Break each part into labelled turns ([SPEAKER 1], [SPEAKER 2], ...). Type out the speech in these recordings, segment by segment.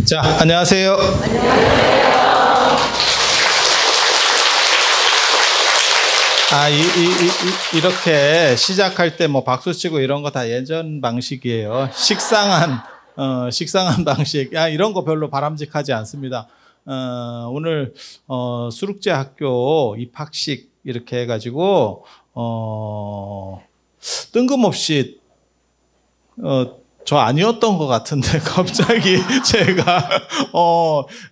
[SPEAKER 1] 자, 안녕하세요. 이렇게 시작할 때 뭐 박수 치고 이런 거 다 예전 방식이에요. 식상한 방식. 이런 거 별로 바람직하지 않습니다. 오늘 수륙제 학교 입학식 이렇게 해가지고 뜬금없이 저 아니었던 것 같은데 갑자기 제가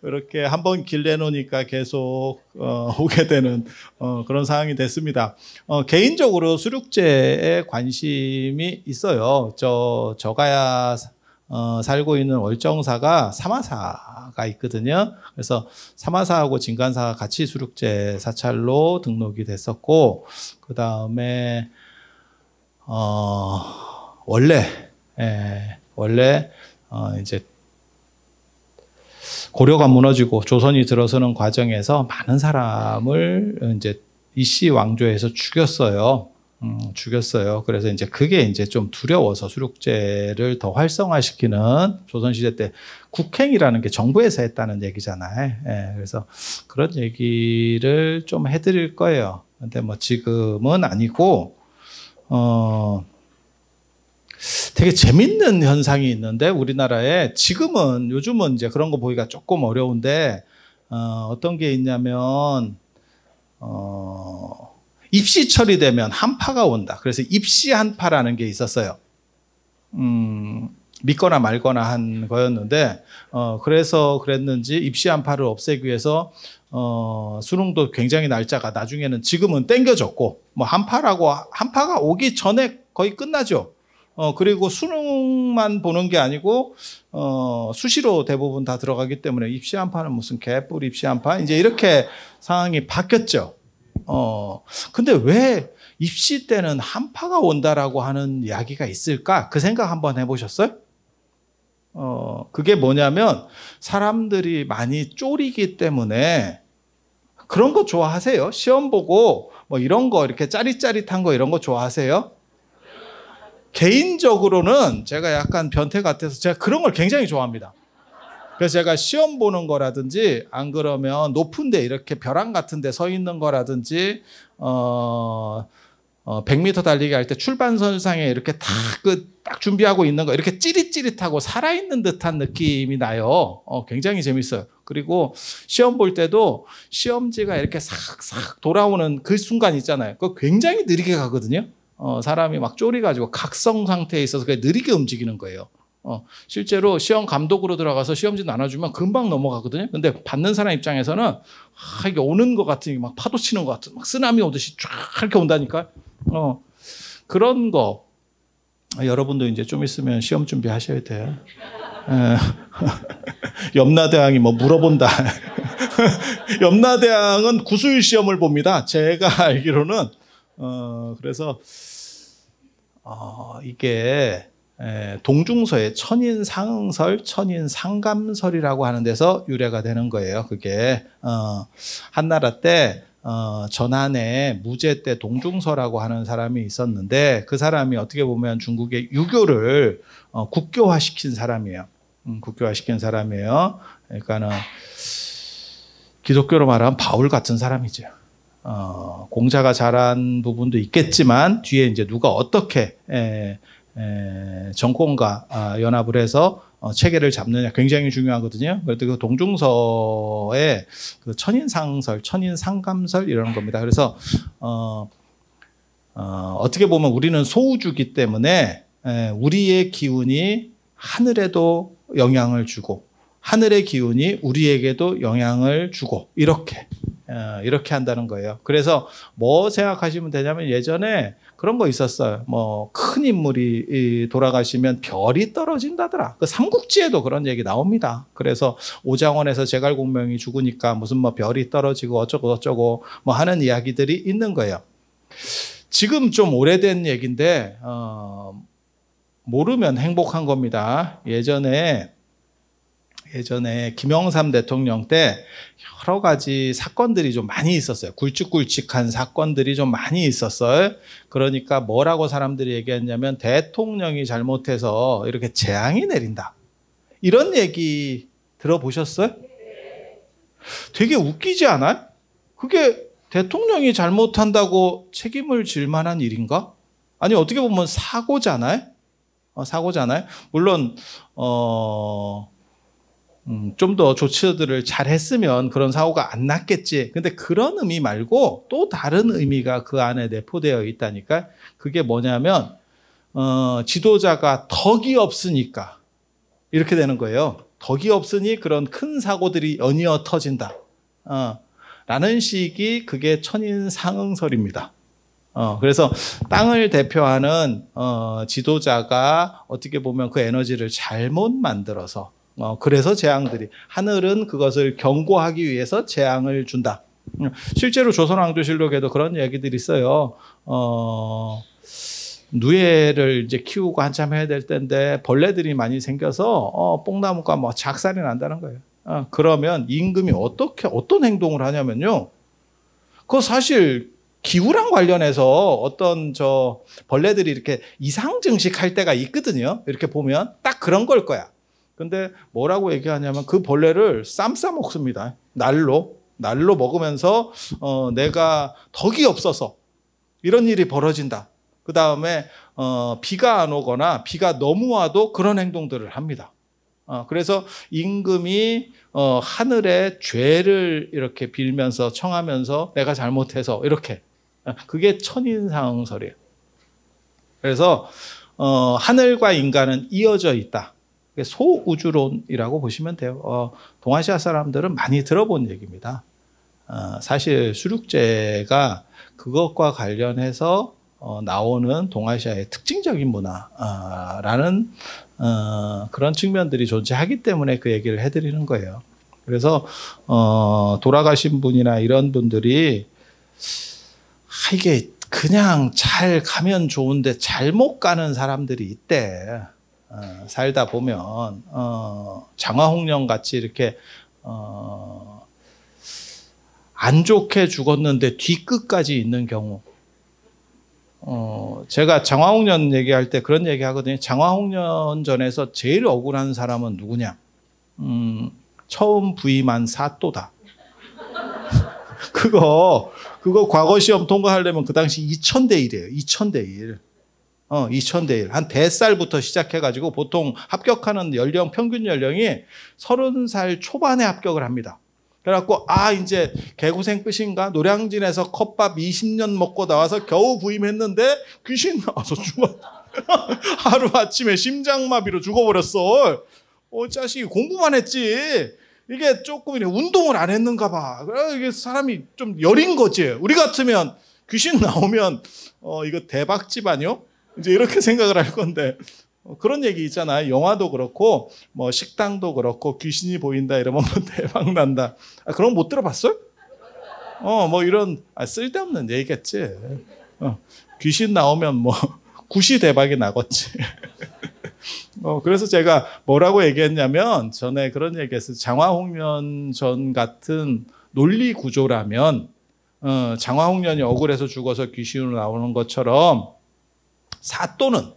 [SPEAKER 1] 이렇게 한번 길 내놓으니까 계속 오게 되는 그런 상황이 됐습니다. 개인적으로 수륙제에 관심이 있어요. 저가 살고 있는 월정사가 사마사가 있거든요. 그래서 사마사하고 진간사가 같이 수륙제 사찰로 등록이 됐었고, 그 다음에 원래 이제 고려가 무너지고 조선이 들어서는 과정에서 많은 사람을 이제 이씨 왕조에서 죽였어요. 그래서 이제 그게 이제 좀 두려워서 수륙제를 더 활성화시키는, 조선시대 때 국행이라는 게 정부에서 했다는 얘기잖아요. 그래서 그런 얘기를 좀 해드릴 거예요. 근데 뭐 지금은 아니고, 되게 재밌는 현상이 있는데, 우리나라에 요즘은 이제 그런 거 보기가 조금 어려운데, 어떤 게 있냐면, 입시철이 되면 한파가 온다. 그래서 입시 한파라는 게 있었어요. 믿거나 말거나 한 거였는데, 그래서 그랬는지 입시 한파를 없애기 위해서, 수능도 굉장히 날짜가 지금은 땡겨졌고, 뭐 한파가 오기 전에 거의 끝나죠. 그리고 수능만 보는 게 아니고, 수시로 대부분 다 들어가기 때문에 입시 한파는 무슨 개뿔 입시 한파? 이제 이렇게 상황이 바뀌었죠. 근데 왜 입시 때는 한파가 온다라고 하는 이야기가 있을까? 그 생각 한번 해보셨어요? 그게 뭐냐면, 사람들이 많이 쫄이기 때문에. 그런 거 좋아하세요? 시험 보고 뭐 이런 거, 이렇게 짜릿짜릿한 거, 이런 거 좋아하세요? 개인적으로는 제가 약간 변태 같아서 제가 그런 걸 굉장히 좋아합니다. 그래서 제가 시험 보는 거라든지, 안 그러면 높은 데 이렇게 벼랑 같은 데 서 있는 거라든지, 100m 달리기 할 때 출발선상에 이렇게 딱 준비하고 있는 거, 이렇게 찌릿찌릿하고 살아있는 듯한 느낌이 나요. 굉장히 재밌어요. 그리고 시험 볼 때도 시험지가 이렇게 싹싹 돌아오는 그 순간 있잖아요. 그거 굉장히 느리게 가거든요. 사람이 막 쫄이가지고 각성 상태에 있어서 그게 느리게 움직이는 거예요. 실제로 시험 감독으로 들어가서 시험지 나눠주면 금방 넘어가거든요. 근데 받는 사람 입장에서는 이게 오는 것 같은, 막 파도 치는 것 같은, 막 쓰나미 오듯이 쫙 이렇게 온다니까. 그런 거 여러분도 이제 좀 있으면 시험 준비하셔야 돼요. 염라대왕이 뭐 물어본다. 염라대왕은 구술 시험을 봅니다. 제가 알기로는. 그래서 이게 동중서에 천인상설, 천인상감설이라고 하는 데서 유래가 되는 거예요. 그게 한나라 때 전한에 무제 때 동중서라고 하는 사람이 있었는데, 그 사람이 어떻게 보면 중국의 유교를 국교화시킨 사람이에요. 국교화시킨 사람이에요. 그러니까는 기독교로 말하면 바울 같은 사람이죠. 공자가 잘한 부분도 있겠지만, 뒤에 이제 누가 어떻게 정권과 연합을 해서 체계를 잡느냐 굉장히 중요하거든요. 그래도 그 동중서에 그 천인상설, 천인상감설 이런 겁니다. 그래서 어떻게 보면 우리는 소우주기 때문에 우리의 기운이 하늘에도 영향을 주고, 하늘의 기운이 우리에게도 영향을 주고, 이렇게 한다는 거예요. 그래서 뭐 생각하시면 되냐면, 예전에 그런 거 있었어요. 뭐 큰 인물이 돌아가시면 별이 떨어진다더라. 그 삼국지에도 그런 얘기 나옵니다. 그래서 오장원에서 제갈공명이 죽으니까 무슨 뭐 별이 떨어지고 어쩌고 뭐 하는 이야기들이 있는 거예요. 지금 좀 오래된 얘기인데 모르면 행복한 겁니다. 예전에 김영삼 대통령 때 여러 가지 사건들이 좀 많이 있었어요. 굵직굵직한 사건들이 좀 많이 있었어요. 그러니까 뭐라고 사람들이 얘기했냐면, 대통령이 잘못해서 이렇게 재앙이 내린다, 이런 얘기 들어보셨어요? 되게 웃기지 않아요? 그게 대통령이 잘못한다고 책임을 질 만한 일인가? 아니, 어떻게 보면 사고잖아요? 사고잖아요? 물론, 좀 더 조치들을 잘 했으면 그런 사고가 안 났겠지. 근데 그런 의미 말고 또 다른 의미가 그 안에 내포되어 있다니까. 그게 뭐냐면, 지도자가 덕이 없으니까 이렇게 되는 거예요. 덕이 없으니 그런 큰 사고들이 연이어 터진다. 라는 식이 그게 천인상응설입니다. 그래서 땅을 대표하는 지도자가 어떻게 보면 그 에너지를 잘못 만들어서 그래서 재앙들이 하늘은 그것을 경고하기 위해서 재앙을 준다. 실제로 조선왕조실록에도 그런 얘기들이 있어요. 누에를 이제 키우고 한참 해야 될 때인데 벌레들이 많이 생겨서 뽕나무가 뭐 작살이 난다는 거예요. 그러면 임금이 어떤 행동을 하냐면요. 그거 사실 기후랑 관련해서 어떤 벌레들이 이렇게 이상 증식할 때가 있거든요. 이렇게 보면 딱 그런 걸 거야. 근데 뭐라고 얘기하냐면 그 벌레를 쌈 싸 먹습니다. 날로 먹으면서 내가 덕이 없어서 이런 일이 벌어진다. 그 다음에 비가 안 오거나 비가 너무 와도 그런 행동들을 합니다. 그래서 임금이 하늘의 죄를 이렇게 빌면서 청하면서 내가 잘못해서 이렇게 그게 천인상응설이에요. 그래서 하늘과 인간은 이어져 있다. 소우주론이라고 보시면 돼요. 동아시아 사람들은 많이 들어본 얘기입니다. 사실 수륙제가 그것과 관련해서 나오는 동아시아의 특징적인 문화라는 그런 측면들이 존재하기 때문에 그 얘기를 해드리는 거예요. 그래서 돌아가신 분이나 이런 분들이 이게 그냥 잘 가면 좋은데 잘못 가는 사람들이 있대. 살다 보면 장화홍련 같이 이렇게 안 좋게 죽었는데 뒤끝까지 있는 경우. 제가 장화홍련 얘기할 때 그런 얘기 하거든요. 장화홍련전에서 제일 억울한 사람은 누구냐? 처음 부임한 사또다. 그거 과거 시험 통과하려면 그 당시 2000대 1이에요. 2000대 1. 2000대 1. 한 대살부터 시작해가지고 보통 합격하는 평균 연령이 30살 초반에 합격을 합니다. 그래갖고, 이제 개고생 끝인가? 노량진에서 컵밥 20년 먹고 나와서 겨우 부임했는데 귀신 나와서 죽어. 하루아침에 심장마비로 죽어버렸어. 자식이 공부만 했지. 이게 조금 운동을 안 했는가 봐. 이게 사람이 좀 여린 거지. 우리 같으면 귀신 나오면, 이거 대박집 아니요? 이제 이렇게 생각을 할 건데. 그런 얘기 있잖아요. 영화도 그렇고, 뭐 식당도 그렇고, 귀신이 보인다 이러면 뭐 대박 난다. 그런 거 못 들어봤어요? 뭐 이런, 쓸데없는 얘기겠지. 귀신 나오면 뭐, 굿이 대박이 나겠지. 그래서 제가 뭐라고 얘기했냐면, 전에 그런 얘기 했어요. 장화홍련전 같은 논리 구조라면, 장화홍련이 억울해서 죽어서 귀신으로 나오는 것처럼, 사또는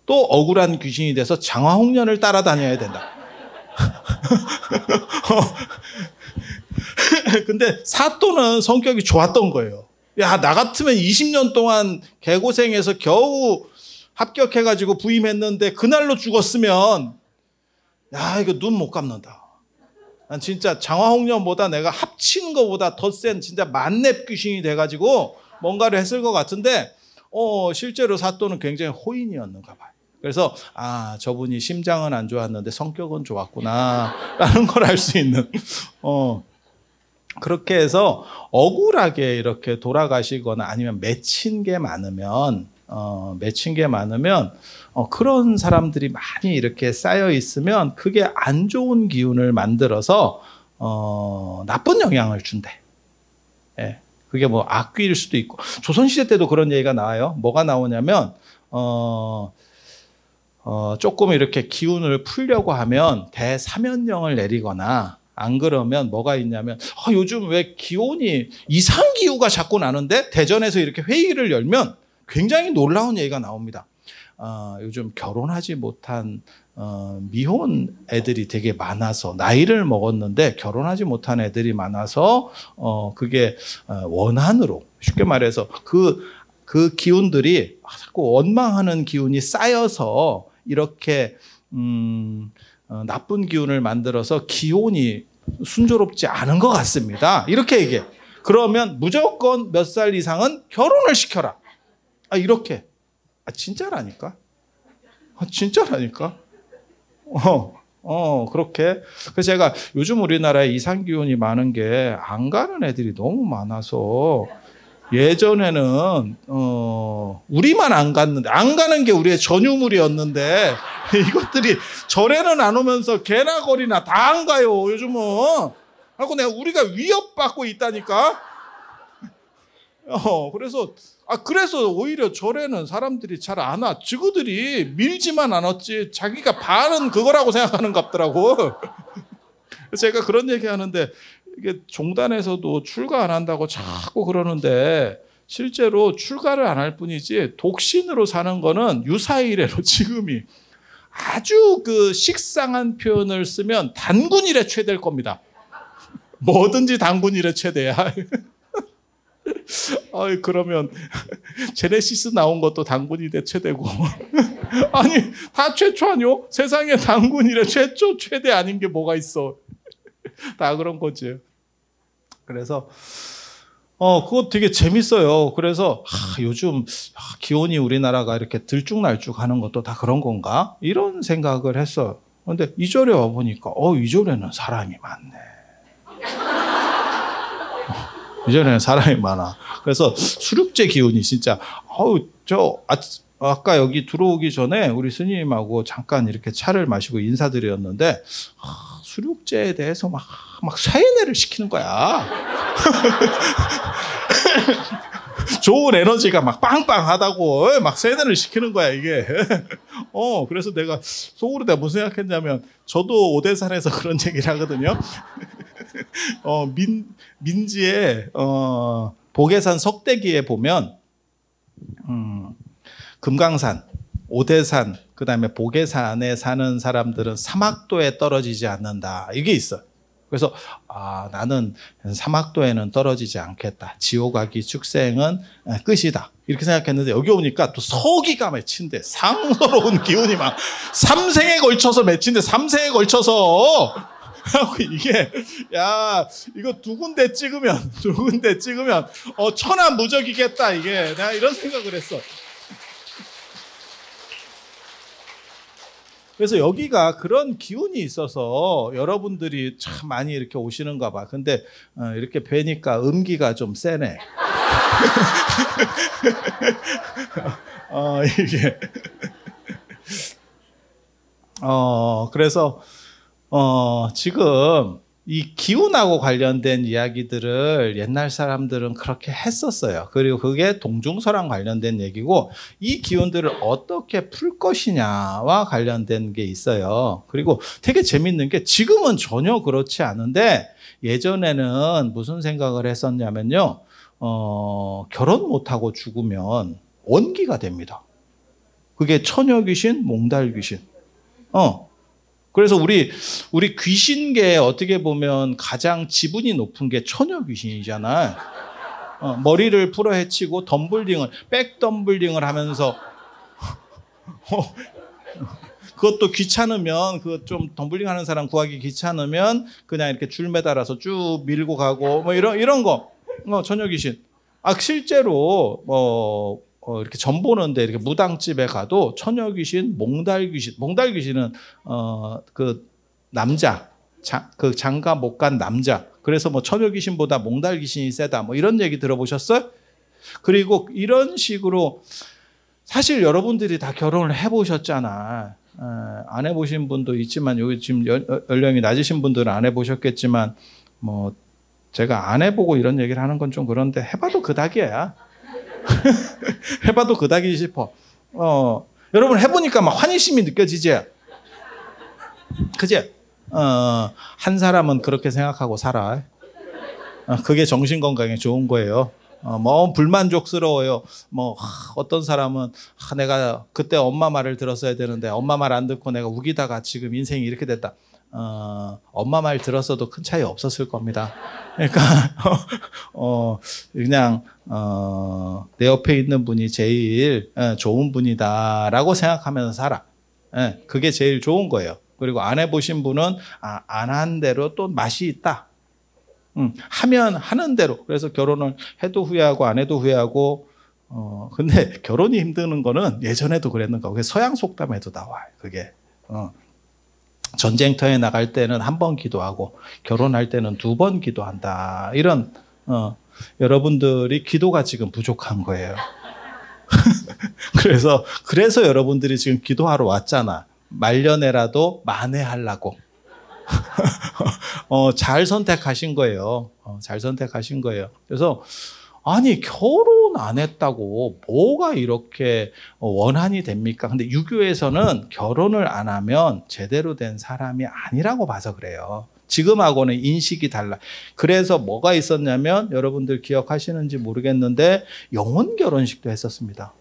[SPEAKER 1] 또 억울한 귀신이 돼서 장화홍련을 따라다녀야 된다. 근데 사또는 성격이 좋았던 거예요. 야, 나 같으면 20년 동안 개고생해서 겨우 합격해가지고 부임했는데 그날로 죽었으면 야, 이거 눈 못 감는다. 난 진짜 장화홍련보다 내가 합친 거보다 더 센 진짜 만렙 귀신이 돼가지고 뭔가를 했을 것 같은데 실제로 사또는 굉장히 호인이었는가 봐요. 그래서 저분이 심장은 안 좋았는데 성격은 좋았구나 라는 걸 알 수 있는 그렇게 해서 억울하게 이렇게 돌아가시거나 아니면 맺힌 게 많으면 그런 사람들이 많이 이렇게 쌓여 있으면 그게 안 좋은 기운을 만들어서 나쁜 영향을 준대. 예. 그게 뭐 악귀일 수도 있고 조선시대 때도 그런 얘기가 나와요. 뭐가 나오냐면 조금 이렇게 기운을 풀려고 하면 대사면령을 내리거나 안 그러면 뭐가 있냐면 요즘 왜 기온이 이상기후가 자꾸 나는데 대전에서 이렇게 회의를 열면 굉장히 놀라운 얘기가 나옵니다. 요즘 결혼하지 못한 미혼 애들이 되게 많아서 나이를 먹었는데 결혼하지 못한 애들이 많아서 그게 원한으로 쉽게 말해서 그 기운들이 자꾸 원망하는 기운이 쌓여서 이렇게 나쁜 기운을 만들어서 기혼이 순조롭지 않은 것 같습니다. 이렇게 얘기해. 그러면 무조건 몇 살 이상은 결혼을 시켜라. 이렇게. 진짜라니까. 진짜라니까. 그렇게. 그래서 제가 요즘 우리나라에 이상 기운이 많은 게 안 가는 애들이 너무 많아서 예전에는 우리만 안 갔는데 안 가는 게 우리의 전유물이었는데 이것들이 절에는 안 오면서 개나 거리나 다 안 가요 요즘은. 하고 우리가 위협받고 있다니까. 그래서 오히려 절에는 사람들이 잘 안 와. 지구들이 밀지만 않았지 자기가 반은 그거라고 생각하는 것 같더라고. 제가 그런 얘기 하는데 이게 종단에서도 출가 안 한다고 자꾸 그러는데 실제로 출가를 안 할 뿐이지 독신으로 사는 거는 유사이래로 지금이 아주 그 식상한 표현을 쓰면 단군일에 최대일 겁니다. 뭐든지 단군일에 최대야. 그러면 제네시스 나온 것도 단군일에 최대고 아니 다 최초 아니요? 세상에 단군일에 최초 최대 아닌 게 뭐가 있어. 다 그런 거지. 그래서 그거 되게 재밌어요. 그래서 요즘 기온이 우리나라가 이렇게 들쭉날쭉하는 것도 다 그런 건가? 이런 생각을 했어요. 그런데 2절에 와 보니까 2절에는 사람이 많네. 2절에는 사람이 많아. 그래서 수륙제 기운이 진짜 아까 여기 들어오기 전에 우리 스님하고 잠깐 이렇게 차를 마시고 인사드렸는데 수륙제에 대해서 막 세뇌를 시키는 거야. 좋은 에너지가 막 빵빵하다고 막 세뇌를 시키는 거야 이게. 그래서 내가 속으로 내가 무슨 생각했냐면 저도 오대산에서 그런 얘기를 하거든요. 민지의 보계산 석대기에 보면 금강산, 오대산, 그 다음에 보계산에 사는 사람들은 사막도에 떨어지지 않는다. 이게 있어요. 그래서 나는 사막도에는 떨어지지 않겠다. 지옥아기 축생은 끝이다. 이렇게 생각했는데 여기 오니까 또 서기가 맺힌대. 상서로운 기운이 막 3생에 걸쳐서 맺힌대. 3생에 걸쳐서. 이게 이거 두 군데 찍으면 천하무적이겠다. 이게 내가 이런 생각을 했어. 그래서 여기가 그런 기운이 있어서 여러분들이 참 많이 이렇게 오시는가 봐. 근데 이렇게 뵈니까 음기가 좀 세네. 이게 그래서 지금 이 기운하고 관련된 이야기들을 옛날 사람들은 그렇게 했었어요. 그리고 그게 동중서랑 관련된 얘기고 이 기운들을 어떻게 풀 것이냐와 관련된 게 있어요. 그리고 되게 재밌는 게 지금은 전혀 그렇지 않은데 예전에는 무슨 생각을 했었냐면요. 결혼 못하고 죽으면 원기가 됩니다. 그게 처녀귀신, 몽달귀신. 그래서 우리 귀신계에 어떻게 보면 가장 지분이 높은 게 처녀 귀신이잖아요. 머리를 풀어 헤치고 백덤블링을 하면서 그것도 귀찮으면 좀 덤블링 하는 사람 구하기 귀찮으면 그냥 이렇게 줄 매달아서 쭉 밀고 가고 뭐 이런 거 처녀 귀신. 실제로 이렇게 전 보는데 이렇게 무당집에 가도 처녀 귀신, 몽달 귀신은 그 남자, 그 장가 못 간 남자. 그래서 뭐 처녀 귀신보다 몽달 귀신이 세다. 뭐 이런 얘기 들어보셨어요? 그리고 이런 식으로 사실 여러분들이 다 결혼을 해보셨잖아. 안 해보신 분도 있지만 여기 지금 연령이 낮으신 분들은 안 해보셨겠지만 뭐 제가 안 해보고 이런 얘기를 하는 건 좀 그런데 해봐도 그닥이야. 해봐도 그닥이 싶어. 여러분 해보니까 막 환희심이 느껴지지? 그지? 한 사람은 그렇게 생각하고 살아. 그게 정신건강에 좋은 거예요. 뭐 불만족스러워요. 뭐 어떤 사람은 내가 그때 엄마 말을 들었어야 되는데 엄마 말 안 듣고 내가 우기다가 지금 인생이 이렇게 됐다. 엄마 말 들었어도 큰 차이 없었을 겁니다. 그러니까 그냥 내 옆에 있는 분이 제일 좋은 분이다라고 생각하면서 살아. 그게 제일 좋은 거예요. 그리고 안 해보신 분은 안 한 대로 또 맛이 있다. 하면 하는 대로. 그래서 결혼을 해도 후회하고 안 해도 후회하고. 근데 결혼이 힘드는 거는 예전에도 그랬는가. 그게 서양 속담에도 나와요. 그게. 전쟁터에 나갈 때는 한 번 기도하고 결혼할 때는 2번 기도한다. 이런 여러분들이 기도가 지금 부족한 거예요. 그래서 여러분들이 지금 기도하러 왔잖아. 말년에라도 만회하려고. 잘 선택하신 거예요. 잘 선택하신 거예요. 그래서 아니 결혼 안 했다고 뭐가 이렇게 원한이 됩니까? 근데 유교에서는 결혼을 안 하면 제대로 된 사람이 아니라고 봐서 그래요. 지금하고는 인식이 달라. 그래서 뭐가 있었냐면 여러분들 기억하시는지 모르겠는데 영혼 결혼식도 했었습니다.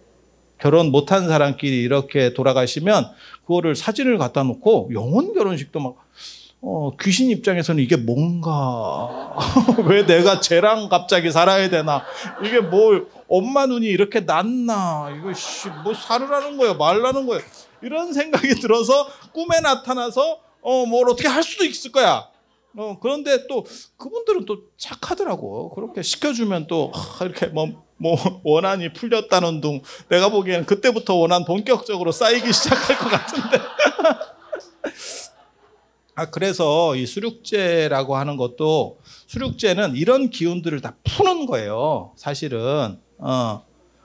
[SPEAKER 1] 결혼 못한 사람끼리 이렇게 돌아가시면 그거를 사진을 갖다 놓고 영혼 결혼식도 막 귀신 입장에서는 이게 뭔가 왜 내가 쟤랑 갑자기 살아야 되나, 이게 뭐 엄마 눈이 이렇게 났나, 이거 뭐 살으라는 거야 말라는 거야, 이런 생각이 들어서 꿈에 나타나서 뭘 어떻게 할 수도 있을 거야. 그런데 또 그분들은 또 착하더라고. 그렇게 시켜주면 또 이렇게 뭐 원한이 풀렸다는 둥. 내가 보기에는 그때부터 원한 본격적으로 쌓이기 시작할 것 같은데. 그래서 이 수륙제라고 하는 것도, 수륙제는 이런 기운들을 다 푸는 거예요, 사실은.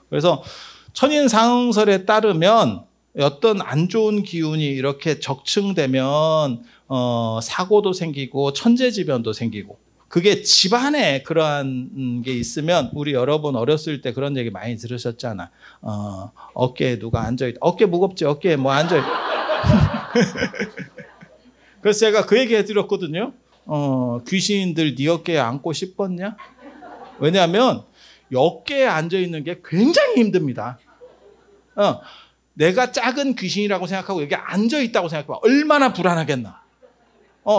[SPEAKER 1] 그래서 천인상응설에 따르면 어떤 안 좋은 기운이 이렇게 적층되면 사고도 생기고 천재지변도 생기고, 그게 집안에 그러한 게 있으면, 우리 여러분 어렸을 때 그런 얘기 많이 들으셨잖아. 어깨에 누가 앉아있다. 어깨 무겁지? 어깨에 뭐 앉아있다. 그래서 제가 그 얘기 해드렸거든요. 귀신들 네 어깨에 앉고 싶었냐? 왜냐하면 어깨에 앉아있는 게 굉장히 힘듭니다. 내가 작은 귀신이라고 생각하고 여기 앉아있다고 생각해봐. 얼마나 불안하겠나.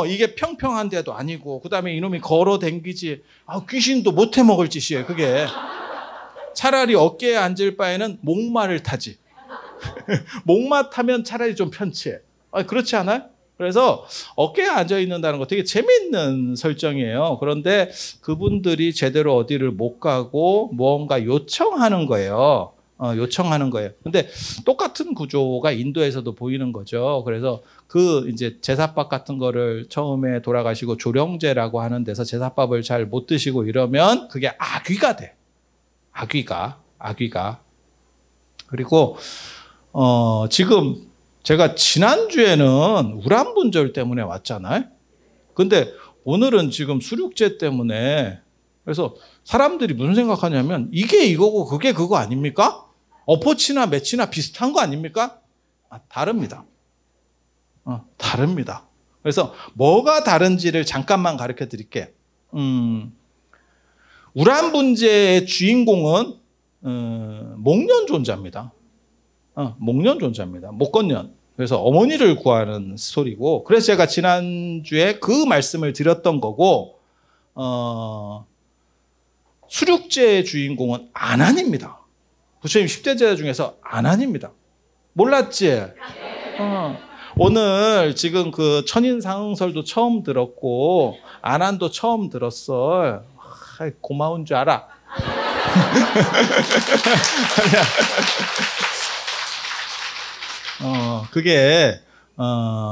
[SPEAKER 1] 이게 평평한 데도 아니고, 그 다음에 이놈이 걸어 댕기지. 귀신도 못해 먹을 짓이에요, 그게. 차라리 어깨에 앉을 바에는 목마를 타지. 목마 타면 차라리 좀 편치해. 그렇지 않아요? 그래서 어깨에 앉아 있는다는 거 되게 재미있는 설정이에요. 그런데 그분들이 제대로 어디를 못 가고 무언가 요청하는 거예요. 요청하는 거예요. 근데 똑같은 구조가 인도에서도 보이는 거죠. 그래서 그 이제 제사밥 같은 거를 처음에 돌아가시고 조령제라고 하는 데서 제사밥을 잘 못 드시고 이러면 그게 악귀가 돼. 악귀가. 그리고 지금 제가 지난주에는 우란분절 때문에 왔잖아요. 근데 오늘은 지금 수륙제 때문에. 그래서 사람들이 무슨 생각하냐면 이게 이거고 그게 그거 아닙니까? 어포치나 매치나 비슷한 거 아닙니까? 다릅니다. 다릅니다. 그래서 뭐가 다른지를 잠깐만 가르쳐 드릴게요. 우란분제의 주인공은 목련존자입니다. 목련존자입니다. 목건년. 그래서 어머니를 구하는 스토리고, 그래서 제가 지난주에 그 말씀을 드렸던 거고, 수륙제의 주인공은 아난입니다. 부처님 10대 제자 중에서 아난입니다. 몰랐지? 오늘 지금 그 천인상응설도 처음 들었고 아난도 처음 들었어. 고마운 줄 알아. 그게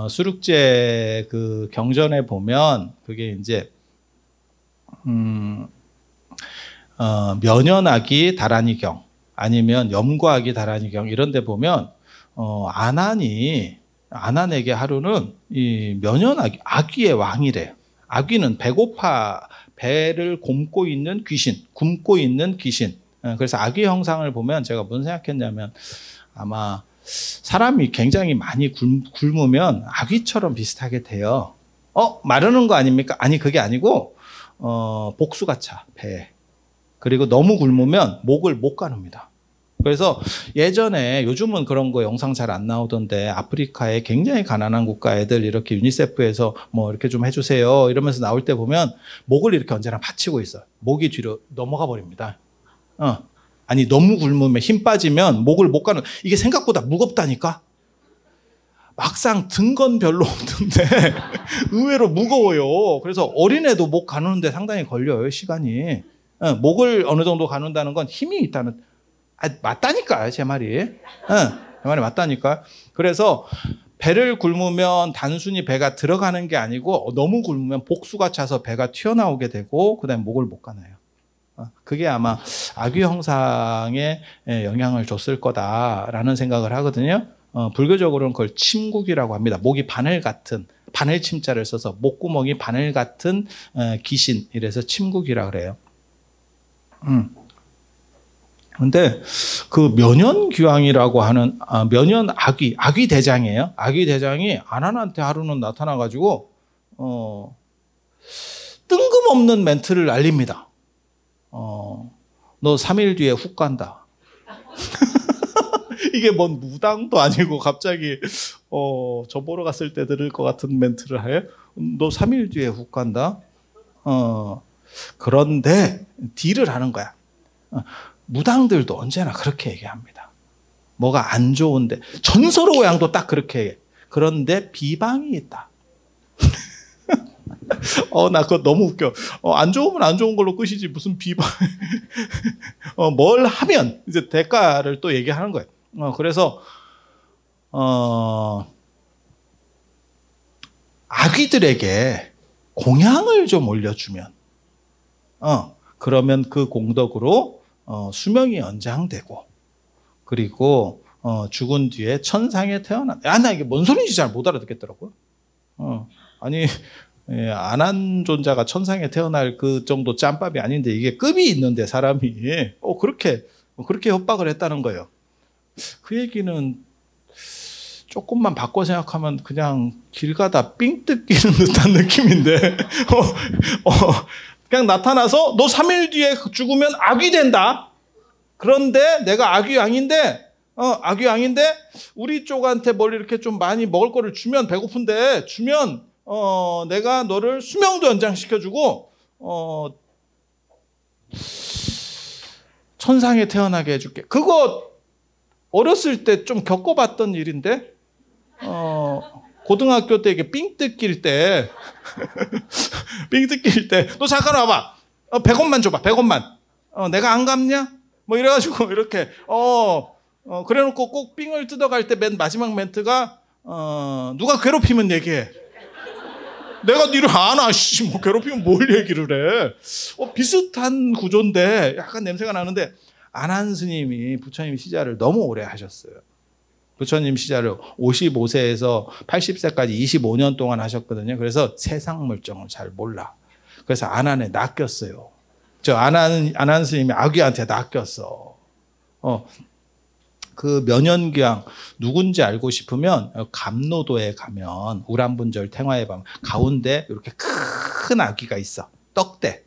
[SPEAKER 1] 수륙제 그 경전에 보면 그게 이제 면연악이 다란이경 아니면 염과악이 다란이경 이런 데 보면 아난에게 하루는 이 면연악이 악귀의 왕이래요. 악귀는 배를 굶고 있는 귀신. 그래서 악귀 형상을 보면 제가 무슨 생각했냐면, 아마 사람이 굉장히 많이 굶으면 아귀처럼 비슷하게 돼요. 마르는 거 아닙니까? 아니, 그게 아니고 복수가 차, 배에. 그리고 너무 굶으면 목을 못 가눕니다. 그래서 예전에 요즘은 그런 거 영상 잘 안 나오던데 아프리카에 굉장히 가난한 국가 애들 이렇게 유니세프에서 뭐 이렇게 좀 해주세요 이러면서 나올 때 보면 목을 이렇게 언제나 받치고 있어요. 목이 뒤로 넘어가 버립니다. 아니 너무 굶으면 힘 빠지면 목을 못 가는 이게 생각보다 무겁다니까. 막상 든 건 별로 없는데 의외로 무거워요. 그래서 어린애도 목 가누는데 상당히 걸려요 시간이. 목을 어느 정도 가눈다는 건 힘이 있다는 맞다니까요 제 말이. 제 말이 맞다니까. 그래서 배를 굶으면 단순히 배가 들어가는 게 아니고 너무 굶으면 복수가 차서 배가 튀어나오게 되고 그다음에 목을 못 가나요. 그게 아마 아귀 형상에 영향을 줬을 거다라는 생각을 하거든요. 불교적으로는 그걸 침국이라고 합니다. 목이 바늘 같은 바늘 침자를 써서 목구멍이 바늘 같은 귀신 이래서 침국이라 그래요. 근데 그 면연귀왕이라고 하는 면연 아귀 대장이에요. 아귀 대장이 아난한테 하루는 나타나 가지고 뜬금없는 멘트를 날립니다. 너 3일 뒤에 훅 간다. 이게 뭔 무당도 아니고 갑자기 저 보러 갔을 때 들을 것 같은 멘트를 해. 너 3일 뒤에 훅 간다. 그런데 딜을 하는 거야. 무당들도 언제나 그렇게 얘기합니다. 뭐가 안 좋은데 전설오양도 딱 그렇게 얘기해. 그런데 비방이 있다. 나 그거 너무 웃겨. 안 좋으면 안 좋은 걸로 끝이지 무슨 비방. 뭘 하면 이제 대가를 또 얘기하는 거예요. 그래서 아귀들에게 공양을 좀 올려주면 그러면 그 공덕으로 수명이 연장되고 그리고 죽은 뒤에 천상에 태어난다. 나 이게 뭔 소리인지 잘 못 알아듣겠더라고요. 아니 안한 존자가 천상에 태어날 그 정도 짬밥이 아닌데 이게 급이 있는데 사람이 그렇게 협박을 했다는 거예요. 그 얘기는 조금만 바꿔 생각하면 그냥 길 가다 삥 뜯기는 듯한 느낌인데 그냥 나타나서 너 3일 뒤에 죽으면 아귀 된다. 그런데 내가 아귀왕인데 우리 쪽한테 뭘 이렇게 좀 많이 먹을 거를 주면 배고픈데 주면 내가 너를 수명도 연장시켜주고 천상에 태어나게 해줄게. 그거 어렸을 때 좀 겪어봤던 일인데 고등학교 때 이게 삥 뜯길 때 너 잠깐 와봐. 100원만 줘봐. 100원만. 내가 안 갚냐? 뭐 이래가지고 이렇게 그래놓고 꼭 삥을 뜯어갈 때 맨 마지막 멘트가 누가 괴롭히면 얘기해. 내가 니를 아나, 뭐 괴롭히면 뭘 얘기를 해. 비슷한 구조인데 약간 냄새가 나는데 안한 스님이 부처님 시자를 너무 오래 하셨어요. 부처님 시자를 55세에서 80세까지 25년 동안 하셨거든요. 그래서 세상 물정을 잘 몰라. 그래서 안한에 낚였어요. 안한 스님이 아귀한테 낚였어. 그 면연귀왕 누군지 알고 싶으면 감노도에 가면 우람분절 탱화에 가면 가운데 이렇게 큰 아귀가 있어. 떡대.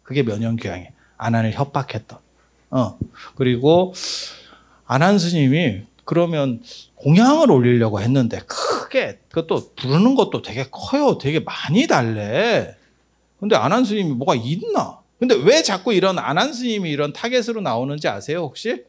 [SPEAKER 1] 그게 면연귀왕이에요. 안한을 협박했던. 그리고 안한 스님이 그러면 공양을 올리려고 했는데 크게 그것도 부르는 것도 되게 커요. 되게 많이 달래. 근데 안한 스님이 뭐가 있나? 근데 왜 자꾸 이런 안한 스님이 이런 타겟으로 나오는지 아세요 혹시?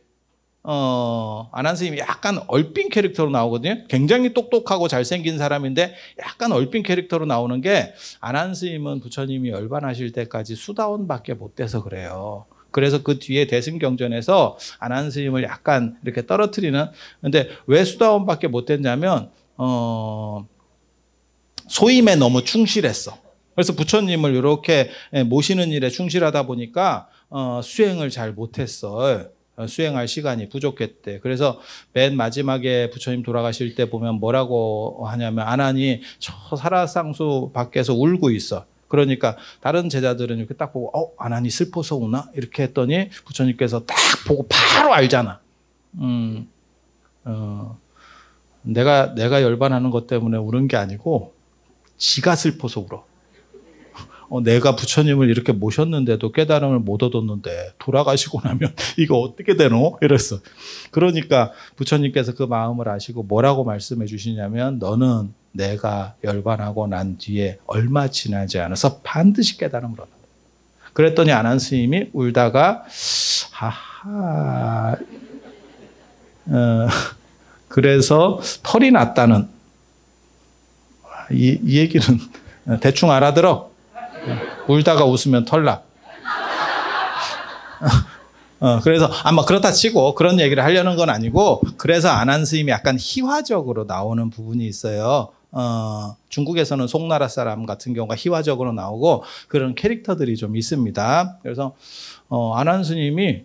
[SPEAKER 1] 안한 스님이 약간 얼핀 캐릭터로 나오거든요. 굉장히 똑똑하고 잘생긴 사람인데 약간 얼핀 캐릭터로 나오는 게 안한 스님은 부처님이 열반하실 때까지 수다원밖에 못 돼서 그래요. 그래서 그 뒤에 대승경전에서 안한 스님을 약간 이렇게 떨어뜨리는. 근데 왜 수다원밖에 못 됐냐면 소임에 너무 충실했어. 그래서 부처님을 이렇게 모시는 일에 충실하다 보니까 수행을 잘 못했어. 수행할 시간이 부족했대. 그래서 맨 마지막에 부처님 돌아가실 때 보면 뭐라고 하냐면 안한이 저 사라상수 밖에서 울고 있어. 그러니까 다른 제자들은 이렇게 딱 보고 안한이 슬퍼서 우나? 이렇게 했더니 부처님께서 딱 보고 바로 알잖아. 내가 열반하는 것 때문에 우는 게 아니고 지가 슬퍼서 울어. 내가 부처님을 이렇게 모셨는데도 깨달음을 못 얻었는데 돌아가시고 나면 이거 어떻게 되노? 이랬어. 그러니까 부처님께서 그 마음을 아시고 뭐라고 말씀해 주시냐면 너는 내가 열반하고 난 뒤에 얼마 지나지 않아서 반드시 깨달음을 얻는다. 그랬더니 아난 스님이 울다가 하하 그래서 털이 났다는 이 얘기는 대충 알아들어. 울다가 웃으면 털나. 그래서 아마 그렇다 치고 그런 얘기를 하려는 건 아니고 그래서 아난 스님이 약간 희화적으로 나오는 부분이 있어요. 중국에서는 송나라 사람 같은 경우가 희화적으로 나오고 그런 캐릭터들이 좀 있습니다. 그래서 아난 스님이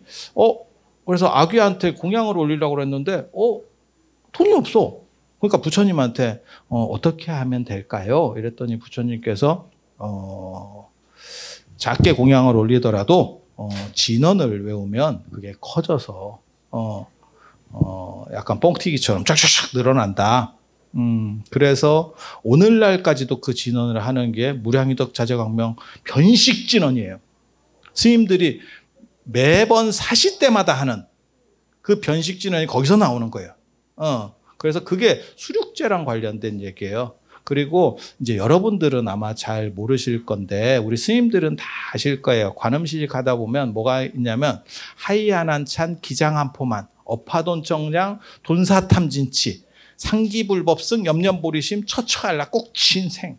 [SPEAKER 1] 그래서 아귀한테 공양을 올리려고 그랬는데 돈이 없어. 그러니까 부처님한테 어떻게 하면 될까요? 이랬더니 부처님께서 작게 공양을 올리더라도 진언을 외우면 그게 커져서 약간 뻥튀기처럼 쫙쫙쫙 늘어난다. 그래서 오늘날까지도 그 진언을 하는 게 무량이덕 자제광명 변식 진언이에요. 스님들이 매번 사시 때마다 하는 그 변식 진언이 거기서 나오는 거예요. 그래서 그게 수륙제랑 관련된 얘기예요. 그리고 이제 여러분들은 아마 잘 모르실 건데 우리 스님들은 다 아실 거예요. 관음시식 하다 보면 뭐가 있냐면 하이안한찬 기장한포만 업하돈정량 돈사탐진치 상기불법승 염념보리심 처처할라 꼭친생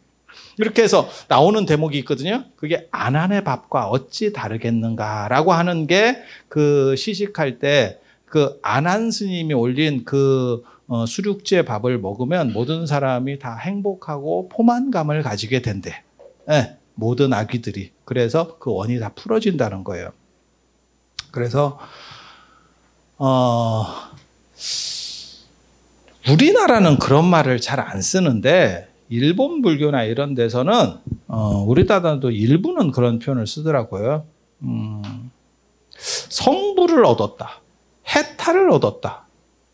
[SPEAKER 1] 이렇게 해서 나오는 대목이 있거든요. 그게 안한의 밥과 어찌 다르겠는가라고 하는 게 그 시식할 때 그 안한 스님이 올린 그 수륙제 밥을 먹으면 모든 사람이 다 행복하고 포만감을 가지게 된대. 네, 모든 아귀들이. 그래서 그 원이 다 풀어진다는 거예요. 그래서 우리나라는 그런 말을 잘 안 쓰는데 일본 불교나 이런 데서는 우리나라도 일부는 그런 표현을 쓰더라고요. 성부를 얻었다. 해탈을 얻었다.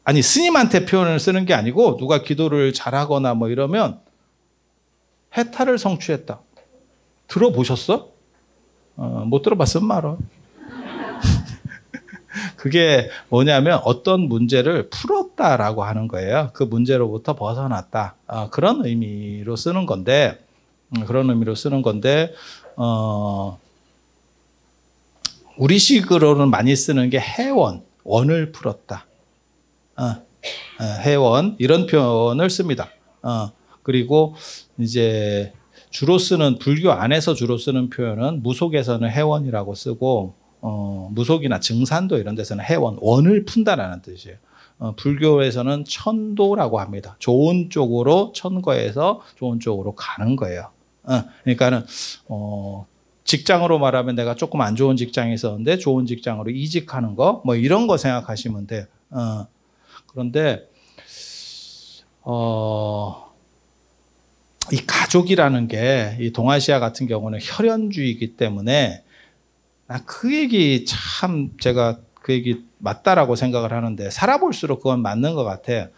[SPEAKER 1] 아니 스님한테 표현을 쓰는 게 아니고 누가 기도를 잘하거나 뭐 이러면 해탈을 성취했다. 들어보셨어? 못 들어봤으면 말어. 그게 뭐냐면 어떤 문제를 풀었다라고 하는 거예요. 그 문제로부터 벗어났다. 그런 의미로 쓰는 건데 우리식으로는 많이 쓰는 게 해원, 원을 풀었다. 해원 이런 표현을 씁니다. 그리고 이제 주로 쓰는 불교 안에서 주로 쓰는 표현은 무속에서는 해원이라고 쓰고 무속이나 증산도 이런 데서는 해원, 원을 푼다라는 뜻이에요. 불교에서는 천도라고 합니다. 좋은 쪽으로 천거해서 좋은 쪽으로 가는 거예요. 그러니까는 직장으로 말하면 내가 조금 안 좋은 직장에 있었는데 좋은 직장으로 이직하는 거 뭐 이런 거 생각하시면 돼요. 그런데 이 가족이라는 게 이 동아시아 같은 경우는 혈연주의이기 때문에 나 그 얘기 참 제가 그 얘기 맞다라고 생각을 하는데 살아볼수록 그건 맞는 것 같아.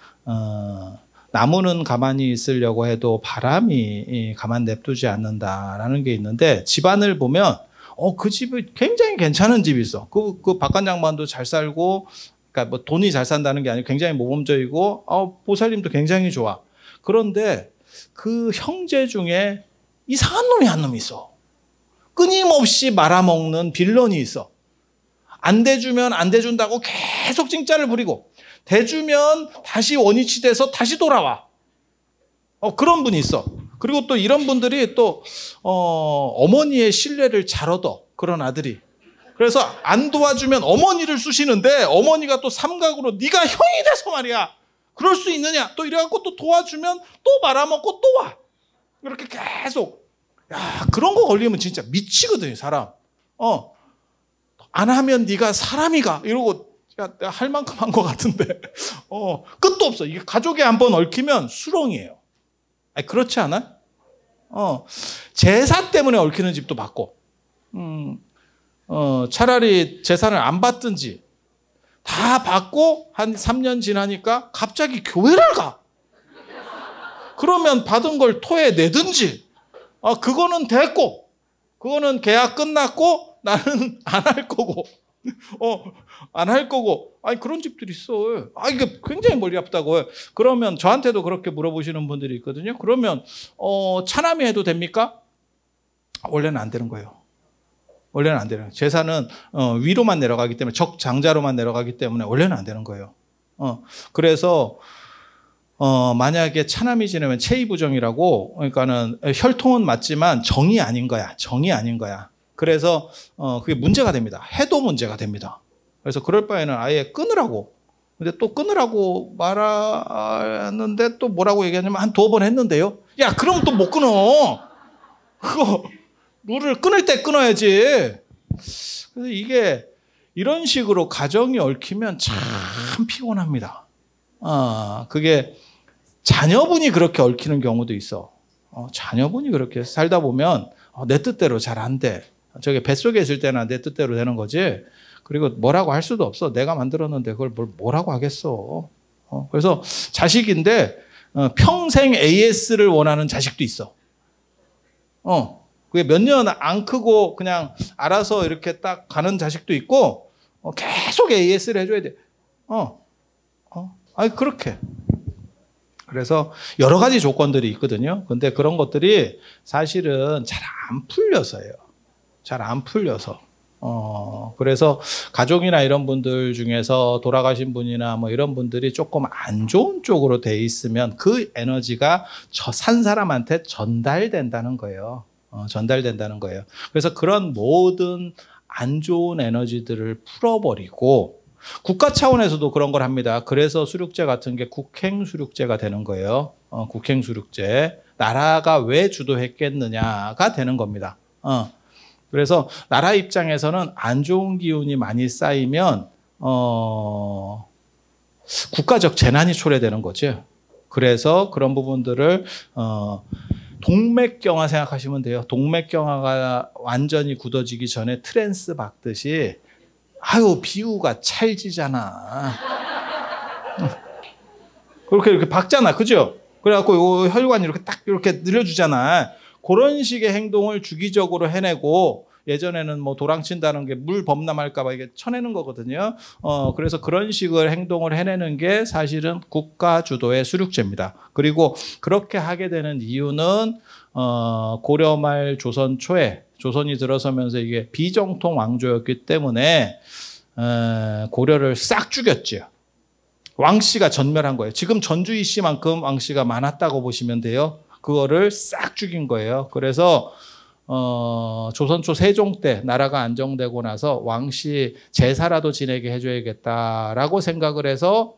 [SPEAKER 1] 나무는 가만히 있으려고 해도 바람이 가만 냅두지 않는다라는 게 있는데 집안을 보면 그 집이 굉장히 괜찮은 집이 있어. 그 박관장만도 잘 살고 그러니까 뭐 돈이 잘 산다는 게 아니고 굉장히 모범적이고 보살님도 굉장히 좋아. 그런데 그 형제 중에 이상한 놈이 한 놈 있어. 끊임없이 말아먹는 빌런이 있어. 안 대주면 안 대준다고 계속 찡짜를 부리고 대주면 다시 원위치 돼서 다시 돌아와. 그런 분이 있어. 그리고 또 이런 분들이 또 어머니의 신뢰를 잘 얻어. 그런 아들이. 그래서 안 도와주면 어머니를 쑤시는데 어머니가 또 삼각으로 네가 형이 돼서 말이야. 그럴 수 있느냐. 또 이래갖고 또 도와주면 또 말아먹고 또 와. 이렇게 계속. 야, 그런 거 걸리면 진짜 미치거든요, 사람. 안 하면 네가 사람이가 이러고 야, 내가 할 만큼 한 것 같은데 끝도 없어. 이게 가족에 한번 얽히면 수렁이에요. 아니, 그렇지 않아? 제사 때문에 얽히는 집도 봤고 차라리 재산을 안 받든지 다 받고 한 3년 지나니까 갑자기 교회를 가. 그러면 받은 걸 토해내든지 그거는 됐고 그거는 계약 끝났고 나는 안 할 거고, 안 할 거고. 아니, 그런 집들이 있어. 이게 굉장히 머리 아프다고. 그러면 저한테도 그렇게 물어보시는 분들이 있거든요. 그러면, 차남이 해도 됩니까? 원래는 안 되는 거예요. 원래는 안 되는 거예요. 재산은, 위로만 내려가기 때문에, 적장자로만 내려가기 때문에 원래는 안 되는 거예요. 그래서, 만약에 차남이 지내면 체이부정이라고, 그러니까는 혈통은 맞지만 정이 아닌 거야. 정이 아닌 거야. 그래서, 그게 문제가 됩니다. 해도 문제가 됩니다. 그래서 그럴 바에는 아예 끊으라고. 근데 또 끊으라고 말하는데 또 뭐라고 얘기하냐면 한 2번 했는데요. 야, 그럼 또 못 끊어. 그거, 룰을 끊을 때 끊어야지. 그래서 이게 이런 식으로 가정이 얽히면 참 피곤합니다. 그게 자녀분이 그렇게 얽히는 경우도 있어. 자녀분이 그렇게 살다 보면 내 뜻대로 잘 안 돼. 저게 뱃속에 있을 때나 내 뜻대로 되는 거지. 그리고 뭐라고 할 수도 없어. 내가 만들었는데 그걸 뭐라고 하겠어. 그래서 자식인데 평생 AS를 원하는 자식도 있어. 그게 몇 년 안 크고 그냥 알아서 이렇게 딱 가는 자식도 있고 계속 AS를 해줘야 돼. 아니 그렇게. 그래서 여러 가지 조건들이 있거든요. 근데 그런 것들이 사실은 잘 안 풀려서예요. 잘 안 풀려서. 그래서 가족이나 이런 분들 중에서 돌아가신 분이나 뭐 이런 분들이 조금 안 좋은 쪽으로 돼 있으면 그 에너지가 산 사람한테 전달된다는 거예요. 전달된다는 거예요. 그래서 그런 모든 안 좋은 에너지들을 풀어버리고 국가 차원에서도 그런 걸 합니다. 그래서 수륙제 같은 게 국행수륙제가 되는 거예요. 국행수륙제. 나라가 왜 주도했겠느냐가 되는 겁니다. 그래서 나라 입장에서는 안 좋은 기운이 많이 쌓이면 국가적 재난이 초래되는 거죠. 그래서 그런 부분들을 동맥경화 생각하시면 돼요. 동맥경화가 완전히 굳어지기 전에 트랜스 박듯이 비우가 찰지잖아. 그렇게 이렇게 박잖아. 그죠? 그래갖고 혈관이 이렇게 딱 이렇게 늘려주잖아. 그런 식의 행동을 주기적으로 해내고 예전에는 뭐 도랑친다는 게 물 범람할까봐 이게 쳐내는 거거든요. 그래서 그런 식의 행동을 해내는 게 사실은 국가 주도의 수륙제입니다. 그리고 그렇게 하게 되는 이유는 고려 말 조선 초에 조선이 들어서면서 이게 비정통 왕조였기 때문에 고려를 싹 죽였죠. 왕씨가 전멸한 거예요. 지금 전주희 씨만큼 왕씨가 많았다고 보시면 돼요. 그거를 싹 죽인 거예요. 그래서 조선 초 세종 때 나라가 안정되고 나서 왕씨 제사라도 지내게 해줘야겠다라고 생각을 해서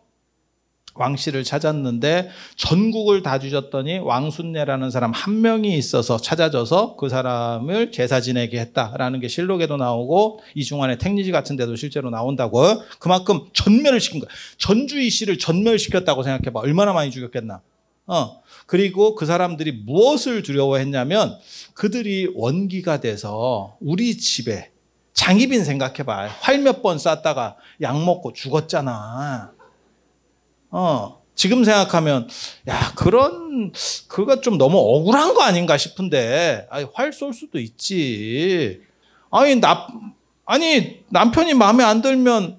[SPEAKER 1] 왕씨를 찾았는데 전국을 다 뒤졌더니 왕순례라는 사람 한 명이 있어서 찾아져서 그 사람을 제사 지내게 했다라는 게 실록에도 나오고 이중환의 택리지 같은 데도 실제로 나온다고. 그만큼 전멸을 시킨 거야. 전주희 씨를 전멸시켰다고 생각해봐. 얼마나 많이 죽였겠나. 그리고 그 사람들이 무엇을 두려워했냐면 그들이 원기가 돼서 우리 집에 장희빈 생각해봐. 활 몇 번 쐈다가 약 먹고 죽었잖아. 지금 생각하면 그거 좀 너무 억울한 거 아닌가 싶은데 활 쏠 수도 있지. 남편이 마음에 안 들면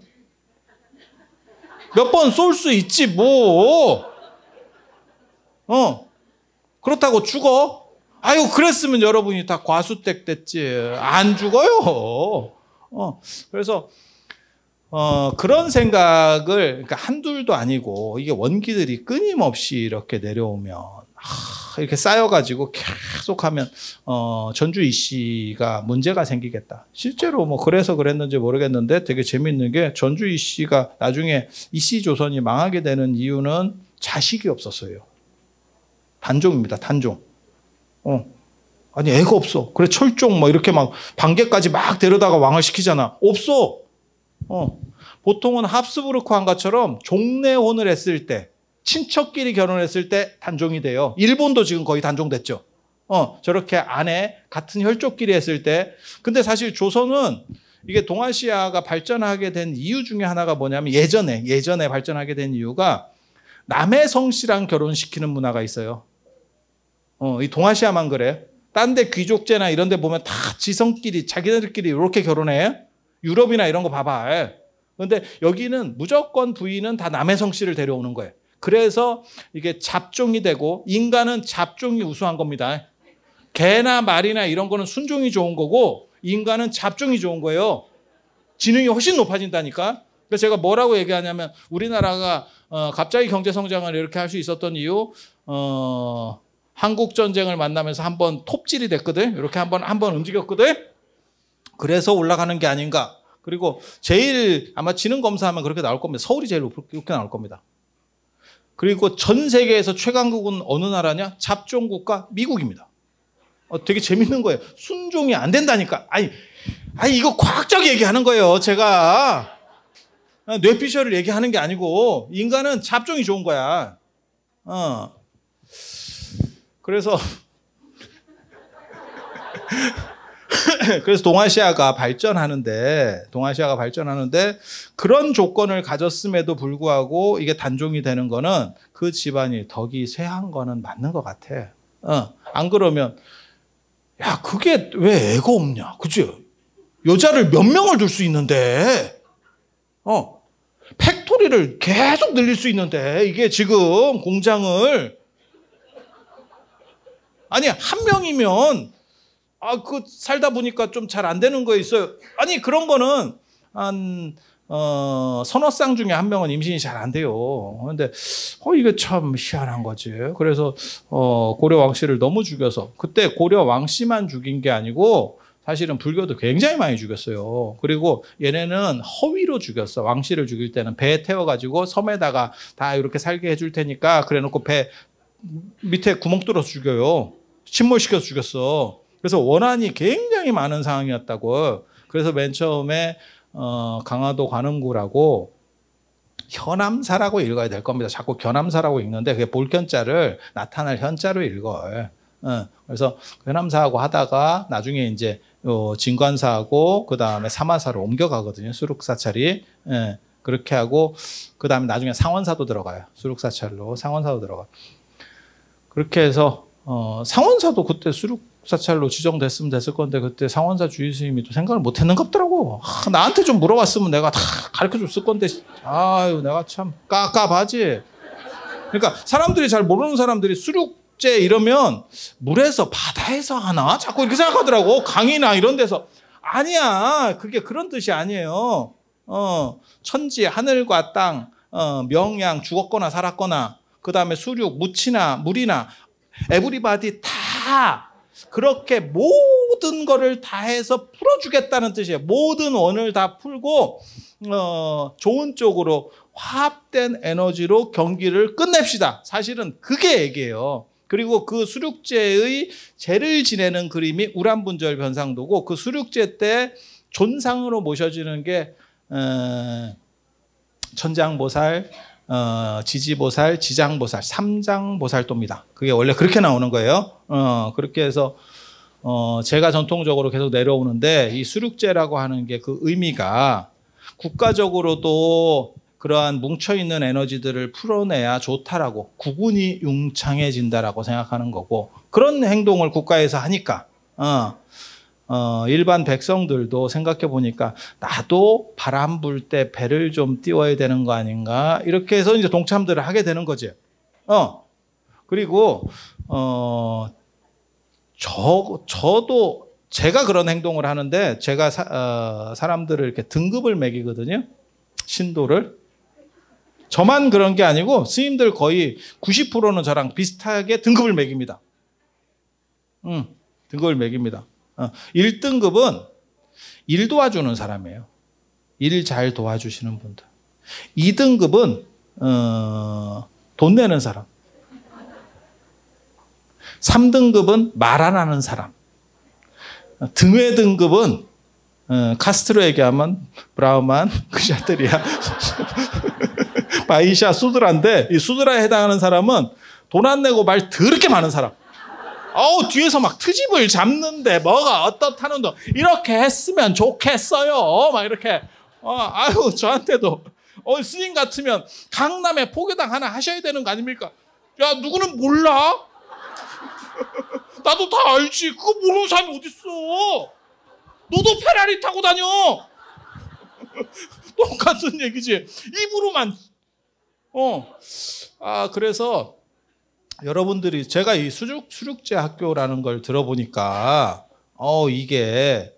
[SPEAKER 1] 몇 번 쏠 수 있지 뭐. 그렇다고 죽어? 그랬으면 여러분이 다 과수댁 됐지. 안 죽어요. 그래서 그런 생각을, 그러니까 한둘도 아니고, 이게 원기들이 끊임없이 이렇게 내려오면, 이렇게 쌓여가지고 계속 하면, 전주희 씨가 문제가 생기겠다. 실제로 뭐 그래서 그랬는지 모르겠는데 되게 재밌는 게 전주희 씨가 나중에 이씨 조선이 망하게 되는 이유는 자식이 없었어요. 단종입니다, 단종. 애가 없어. 그래, 철종 이렇게 막 반개까지 막 데려다가 왕을 시키잖아. 없어. 보통은 합스부르크 왕가처럼 종례혼을 했을 때, 친척끼리 결혼했을 때 단종이 돼요. 일본도 지금 거의 단종됐죠. 저렇게 아내, 같은 혈족끼리 했을 때. 근데 사실 조선은 이게 동아시아가 발전하게 된 이유 중에 하나가 뭐냐면 예전에 발전하게 된 이유가 남의 성씨랑 결혼시키는 문화가 있어요. 이 동아시아만 그래. 딴 데 귀족제나 이런 데 보면 다 지성끼리 자기네들끼리 이렇게 결혼해. 유럽이나 이런 거 봐봐. 그런데 여기는 무조건 부인은 다 남의 성씨를 데려오는 거예요. 그래서 이게 잡종이 되고 인간은 잡종이 우수한 겁니다. 개나 말이나 이런 거는 순종이 좋은 거고 인간은 잡종이 좋은 거예요. 지능이 훨씬 높아진다니까. 그래서 제가 뭐라고 얘기하냐면 우리나라가 갑자기 경제 성장을 이렇게 할 수 있었던 이유 한국 전쟁을 만나면서 한번 톱질이 됐거든. 이렇게 한번 움직였거든. 그래서 올라가는 게 아닌가. 그리고 제일 아마 지능 검사하면 그렇게 나올 겁니다. 서울이 제일 높게 나올 겁니다. 그리고 전 세계에서 최강국은 어느 나라냐? 잡종 국가 미국입니다. 되게 재밌는 거예요. 순종이 안 된다니까. 아니 이거 과학적 얘기하는 거예요. 제가 뇌피셜을 얘기하는 게 아니고 인간은 잡종이 좋은 거야. 그래서 동아시아가 발전하는데 그런 조건을 가졌음에도 불구하고 이게 단종이 되는 거는 그 집안이 덕이 쇠한 거는 맞는 것 같아. 안 그러면 야 그게 왜 애가 없냐, 그치? 여자를 몇 명을 둘 수 있는데, 팩토리를 계속 늘릴 수 있는데 이게 지금 공장을 아니 한 명이면 그 살다 보니까 좀 잘 안 되는 거 있어요. 아니 그런 거는 한 서너 쌍 중에 한 명은 임신이 잘 안 돼요. 그런데 이게 참 희한한 거지. 그래서 고려 왕씨를 너무 죽여서, 그때 고려 왕씨만 죽인 게 아니고 사실은 불교도 굉장히 많이 죽였어요. 그리고 얘네는 허위로 죽였어. 왕씨를 죽일 때는 배에 태워가지고 섬에다가 다 이렇게 살게 해줄 테니까 그래놓고 배 밑에 구멍 뚫어서 죽여요. 침몰시켜서 죽였어. 그래서 원한이 굉장히 많은 상황이었다고. 그래서 맨 처음에 강화도 관음구라고 현암사라고 읽어야 될 겁니다. 자꾸 견암사라고 읽는데 그게 볼견자를 나타날 현자로 읽어요. 그래서 현암사하고 하다가 나중에 이제 진관사하고 그 다음에 사마사로 옮겨가거든요. 수륙사찰이. 그렇게 하고 그 다음에 나중에 상원사도 들어가요. 수륙사찰로 상원사도 들어가. 그렇게 해서 상원사도 그때 수륙사찰로 지정됐으면 됐을 건데 그때 상원사 주의 스님이 또 생각을 못 했는 것 같더라고. 나한테 좀 물어봤으면 내가 다 가르쳐 줬을 건데 아유 내가 참 깝깝하지. 그러니까 사람들이 잘 모르는 사람들이 수륙제 이러면 물에서 바다에서 하나? 자꾸 이렇게 생각하더라고. 강이나 이런 데서. 아니야. 그게 그런 뜻이 아니에요. 천지 하늘과 땅, 명양 죽었거나 살았거나 그 다음에 수륙, 무치나 물이나 에브리바디 다 그렇게 모든 거를 다 해서 풀어주겠다는 뜻이에요. 모든 원을 다 풀고 좋은 쪽으로 화합된 에너지로 경기를 끝냅시다. 사실은 그게 얘기예요. 그리고 그 수륙제의 제를 지내는 그림이 우람분절 변상도고 그 수륙제 때 존상으로 모셔지는 게 천장보살, 지지보살, 지장보살, 삼장보살도입니다. 그게 원래 그렇게 나오는 거예요. 그렇게 해서 제가 전통적으로 계속 내려오는데 이 수륙제라고 하는 게 그 의미가 국가적으로도 그러한 뭉쳐있는 에너지들을 풀어내야 좋다라고 구군이 융창해진다라고 생각하는 거고 그런 행동을 국가에서 하니까 일반 백성들도 생각해 보니까 나도 바람 불 때 배를 좀 띄워야 되는 거 아닌가 이렇게 해서 이제 동참들을 하게 되는 거지. 그리고 저도 제가 그런 행동을 하는데 제가 사람들을 이렇게 등급을 매기거든요. 신도를. 저만 그런 게 아니고 스님들 거의 90%는 저랑 비슷하게 등급을 매깁니다. 등급을 매깁니다. 1등급은 일 도와주는 사람이에요. 일 잘 도와주시는 분들. 2등급은 돈 내는 사람. 3등급은 말 안 하는 사람. 등회 등급은 카스트로 얘기하면 브라우만, 그샤트리아, 바이샤, 수드라인데 이 수드라에 해당하는 사람은 돈 안 내고 말 더럽게 많은 사람. 뒤에서 막 트집을 잡는데 뭐가 어떻다는 거 이렇게 했으면 좋겠어요. 막 이렇게 아유 저한테도 스님 같으면 강남에 포교당 하나 하셔야 되는 거 아닙니까? 야 누구는 몰라? 나도 다 알지. 그거 모르는 사람이 어딨어. 너도 페라리 타고 다녀. 똑같은 얘기지. 입으로만. 그래서 여러분들이 제가 이 수륙제 학교라는 걸 들어보니까 이게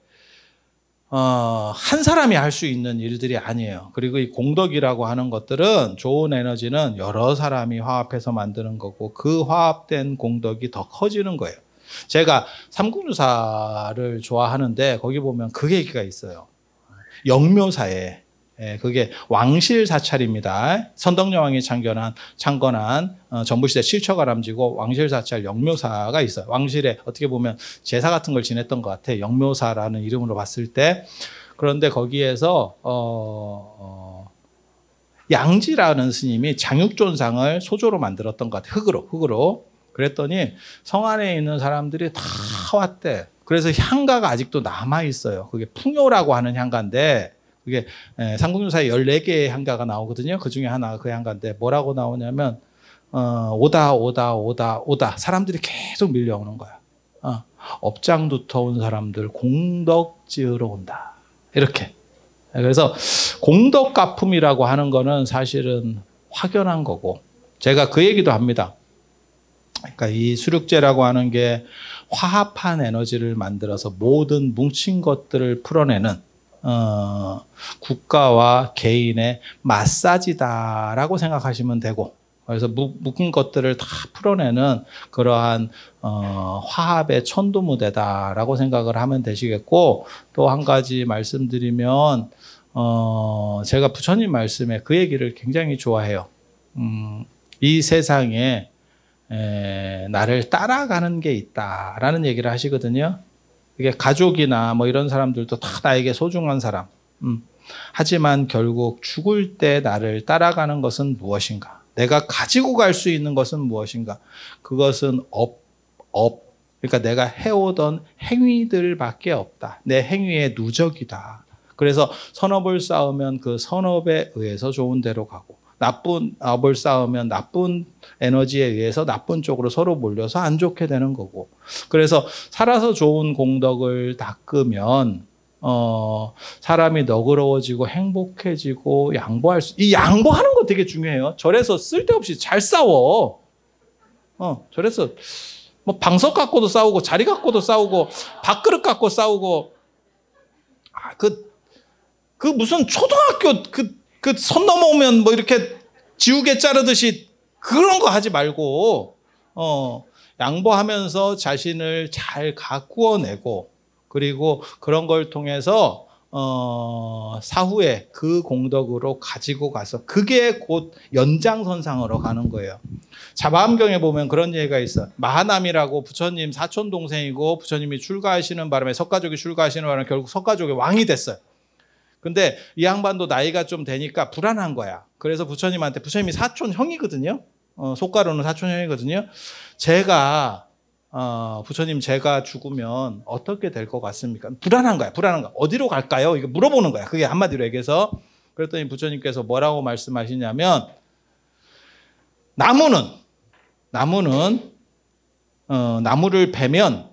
[SPEAKER 1] 한 사람이 할 수 있는 일들이 아니에요. 그리고 이 공덕이라고 하는 것들은 좋은 에너지는 여러 사람이 화합해서 만드는 거고 그 화합된 공덕이 더 커지는 거예요. 제가 삼국유사를 좋아하는데 거기 보면 그 얘기가 있어요. 영묘사에 그게 왕실사찰입니다. 선덕여왕이 창건한 전부시대 칠처가람지고 왕실사찰 영묘사가 있어요. 왕실에 어떻게 보면 제사 같은 걸 지냈던 것 같아. 영묘사라는 이름으로 봤을 때. 그런데 거기에서 양지라는 스님이 장육존상을 소조로 만들었던 것 같아. 흙으로. 그랬더니 성 안에 있는 사람들이 다 왔대. 그래서 향가가 아직도 남아 있어요. 그게 풍요라고 하는 향가인데 그게 삼국유사에 14개의 향가가 나오거든요. 그 중에 하나가 그 향가인데 뭐라고 나오냐면 오다 사람들이 계속 밀려오는 거야. 업장 두터운 사람들 공덕 지으러 온다. 이렇게. 그래서 공덕가품이라고 하는 거는 사실은 확연한 거고 제가 그 얘기도 합니다. 그러니까 이 수륙제라고 하는 게 화합한 에너지를 만들어서 모든 뭉친 것들을 풀어내는 국가와 개인의 마사지다라고 생각하시면 되고 그래서 묶은 것들을 다 풀어내는 그러한 화합의 천도무대다라고 생각을 하면 되시겠고 또 한 가지 말씀드리면 제가 부처님 말씀에 그 얘기를 굉장히 좋아해요. 이 세상에 나를 따라가는 게 있다라는 얘기를 하시거든요. 이게 가족이나 뭐 이런 사람들도 다 나에게 소중한 사람. 하지만 결국 죽을 때 나를 따라가는 것은 무엇인가? 내가 가지고 갈 수 있는 것은 무엇인가? 그것은 그러니까 내가 해오던 행위들밖에 없다. 내 행위의 누적이다. 그래서 선업을 쌓으면 그 선업에 의해서 좋은 데로 가고 나쁜 업을 쌓으면 나쁜 에너지에 의해서 나쁜 쪽으로 서로 몰려서 안 좋게 되는 거고. 그래서 살아서 좋은 공덕을 닦으면 사람이 너그러워지고 행복해지고 양보할 이 양보하는 거 되게 중요해요. 절에서 쓸데없이 잘 싸워. 절에서 뭐 방석 갖고도 싸우고 자리 갖고도 싸우고 밥그릇 갖고 싸우고 그 무슨 초등학교 그 선 넘어오면 뭐 이렇게 지우개 자르듯이 그런 거 하지 말고 양보하면서 자신을 잘 가꾸어내고 그리고 그런 걸 통해서 사후에 그 공덕으로 가지고 가서 그게 곧 연장선상으로 가는 거예요. 자바암경에 보면 그런 얘기가 있어. 마하남이라고 부처님 사촌 동생이고 부처님이 출가하시는 바람에 석가족이 출가하시는 바람에 결국 석가족의 왕이 됐어요. 근데 이 양반도 나이가 좀 되니까 불안한 거야. 그래서 부처님한테 부처님이 사촌 형이거든요. 속가로는 사촌 형이거든요. 부처님 제가 죽으면 어떻게 될 것 같습니까? 불안한 거야. 어디로 갈까요? 이거 물어보는 거야. 그게 한마디로 얘기해서. 그랬더니 부처님께서 뭐라고 말씀하시냐면 나무를 베면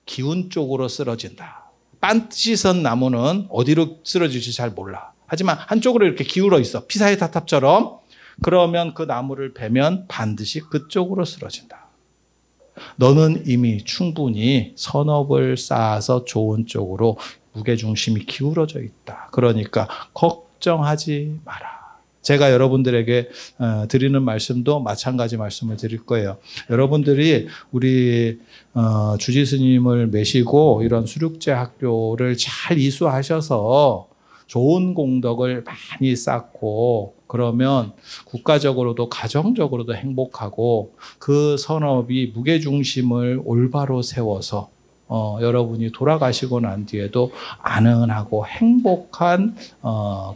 [SPEAKER 1] 기운 쪽으로 쓰러진다. 빤 씻은 나무는 어디로 쓰러질지 잘 몰라. 하지만 한쪽으로 이렇게 기울어 있어. 피사의 타탑처럼. 그러면 그 나무를 베면 반드시 그쪽으로 쓰러진다. 너는 이미 충분히 선업을 쌓아서 좋은 쪽으로 무게중심이 기울어져 있다. 그러니까 걱정하지 마라. 제가 여러분들에게 드리는 말씀도 마찬가지 말씀을 드릴 거예요. 여러분들이 우리 주지스님을 메시고 이런 수륙제 학교를 잘 이수하셔서 좋은 공덕을 많이 쌓고 그러면 국가적으로도 가정적으로도 행복하고 그 선업이 무게중심을 올바로 세워서 여러분이 돌아가시고 난 뒤에도 안은하고 행복한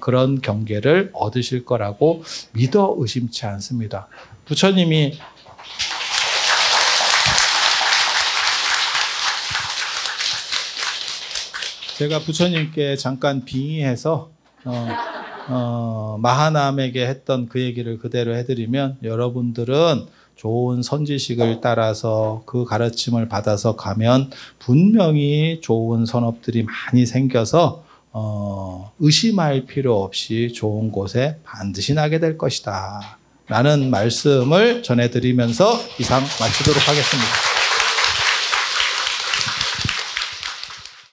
[SPEAKER 1] 그런 경계를 얻으실 거라고 믿어 의심치 않습니다. 부처님이 제가 부처님께 잠깐 빙의해서 마하남에게 했던 그 얘기를 그대로 해드리면 여러분들은 좋은 선지식을 따라서 그 가르침을 받아서 가면 분명히 좋은 선업들이 많이 생겨서 의심할 필요 없이 좋은 곳에 반드시 나게 될 것이다 라는 말씀을 전해드리면서 이상 마치도록 하겠습니다.